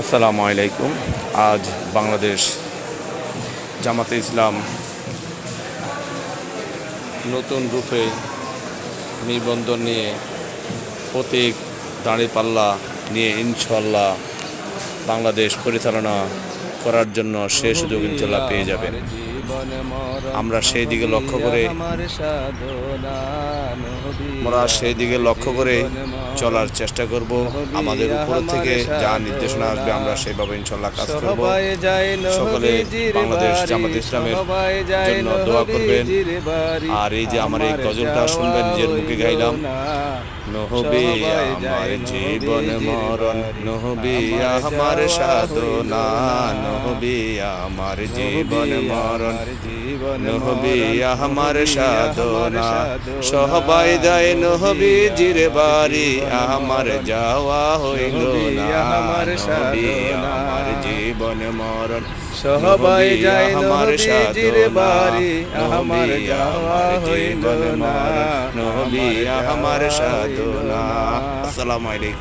আসসালামু আলাইকুম। আজ বাংলাদেশ জামাতে ইসলাম নতুন রূপে নিবন্ধন নিয়ে প্রতীক দাঁড়িপাল্লা নিয়ে ইনশাআল্লাহ বাংলাদেশ পরিচালনা করার জন্য সে সুযোগ ইনশাআল্লাহ পেয়ে যাবেন। আমরা সেই দিকে লক্ষ্য করে চলার চেষ্টা করব। আমাদের উপর থেকে যা নির্দেশনা আসবে আমরা সেভাবে ইনশাআল্লাহ কাজ করব। সকলে বাংলাদেশ জামাত ইসলামের জন্য দোয়া করবেন। আর এই যে আমার এই গজলটা শুনবেন, নিজের মুখে গাইলাম, নবী আমার জীবন মরণ, নবী আমার সাধনা, নবী আমার জীবন মরণ, নবী আমার সাধনা। সবাই যায় নবীজির বাড়ি, আমার যাওয়া হইল না। নবী আমার জীবন মরণ, সবাই যায় নবীজির বাড়ি, আমার যাওয়া হইল না। নবী আমার সাধনা। আসসালামু আলাইকুম।